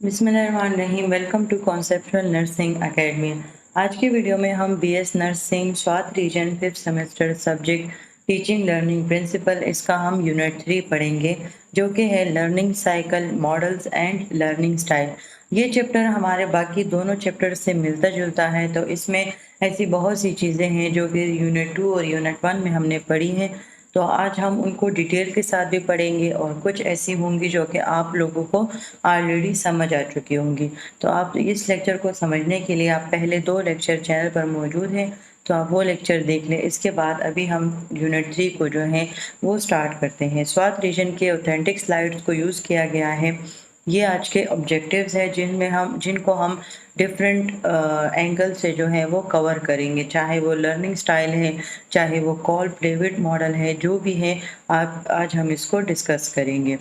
बिस्मिल्लाहिर्रहमानिर्रहीम। Welcome to conceptual nursing academy. आज की वीडियो में हम BS nursing Swat region 5th semester subject teaching learning principle, इसका हम यूनिट 3 पढ़ेंगे, जो कि है learning cycle models and learning style. ये चैप्टर हमारे बाकी दोनों चैप्टर से मिलता जुलता है, तो इसमें ऐसी बहुत सी चीज़ें हैं जो कि यूनिट 2 और यूनिट 1 में हमने पढ़ी हैं। तो आज हम उनको डिटेल के साथ भी पढ़ेंगे और कुछ ऐसी होंगी जो कि आप लोगों को ऑलरेडी समझ आ चुकी होंगी। तो आप इस लेक्चर को समझने के लिए आप पहले 2 लेक्चर चैनल पर मौजूद हैं, तो आप वो लेक्चर देख लें। इसके बाद अभी हम यूनिट 3 को जो है वो स्टार्ट करते हैं। स्वात रीजन के ऑथेंटिक स्लाइड्स को यूज़ किया गया है। ये आज के ऑब्जेक्टिव्स हैं जिनको हम डिफरेंट एंगल से जो है वो कवर करेंगे, चाहे वो लर्निंग स्टाइल है, चाहे वो कॉल्ब डेविड मॉडल है, जो भी है आप आज हम इसको डिस्कस करेंगे।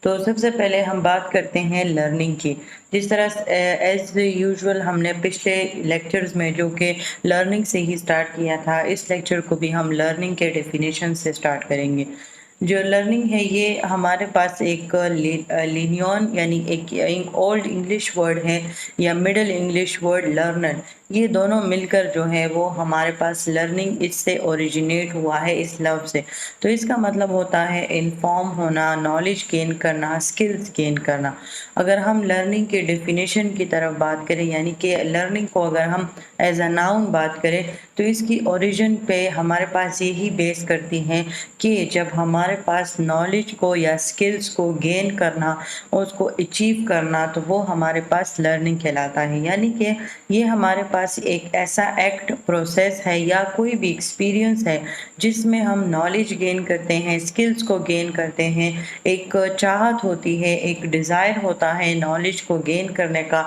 तो सबसे पहले हम बात करते हैं लर्निंग की। जिस तरह एज यूजुअल हमने पिछले लेक्चर्स में जो कि लर्निंग से ही स्टार्ट किया था, इस लेक्चर को भी हम लर्निंग के डेफिनेशन से स्टार्ट करेंगे। जो लर्निंग है ये हमारे पास एक लिनियन यानी एक ओल्ड इंग्लिश वर्ड है या मिडल इंग्लिश वर्ड लर्नर, ये दोनों मिलकर जो है वो हमारे पास लर्निंग इससे ओरिजिनेट हुआ है, इस लफ्ज़ से। तो इसका मतलब होता है इन्फॉर्म होना, नॉलेज गेन करना, स्किल्स गेन करना। अगर हम लर्निंग के डेफिनेशन की तरफ बात करें, यानी कि लर्निंग को अगर हम एज अ नाउन बात करें, तो इसकी ओरिजिन पे हमारे पास यही बेस करती हैं कि जब हमारे पास नॉलेज को या स्किल्स को गेन करना, उसको अचीव करना, तो वो हमारे पास लर्निंग कहलाता है। यानी कि ये हमारे पास एक ऐसा एक्ट, प्रोसेस है या कोई भी एक्सपीरियंस है जिसमें हम नॉलेज गेन करते हैं, स्किल्स को गेन करते हैं। एक चाहत होती है, एक डिज़ायर होता है नॉलेज को गेन करने का,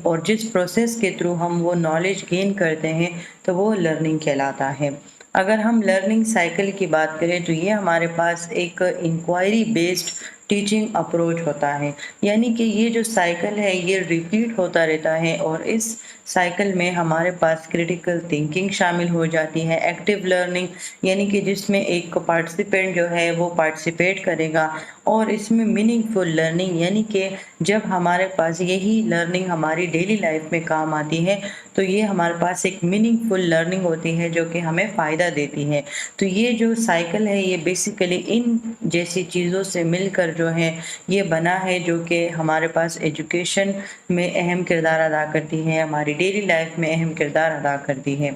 और जिस प्रोसेस के थ्रू हम वो नॉलेज गेन करते हैं, तो वो लर्निंग कहलाता है। अगर हम लर्निंग साइकिल की बात करें, तो ये हमारे पास एक इंक्वायरी बेस्ड टीचिंग अप्रोच होता है। यानी कि ये जो साइकिल है ये रिपीट होता रहता है, और इस साइकिल में हमारे पास क्रिटिकल थिंकिंग शामिल हो जाती है, एक्टिव लर्निंग, यानी कि जिसमें एक पार्टिसिपेंट जो है वो पार्टिसिपेट करेगा, और इसमें मीनिंगफुल लर्निंग, यानी कि जब हमारे पास यही लर्निंग हमारी डेली लाइफ में काम आती है, तो ये हमारे पास एक मीनिंगफुल लर्निंग होती है जो कि हमें फ़ायदा देती है। तो ये जो साइकिल है ये बेसिकली इन जैसी चीज़ों से मिलकर जो है ये बना है, जो कि हमारे पास एजुकेशन में अहम किरदार अदा करती है, हमारी डेली लाइफ में अहम किरदार अदा करती है।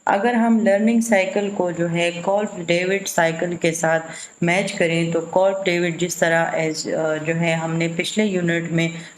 अगर हम लर्निंग साइकिल को जो है कॉल्ब डेविड साइकिल के साथ मैच करें, तो कॉल्ब डेविड जिस तरह जो है हमने पिछले यूनिट में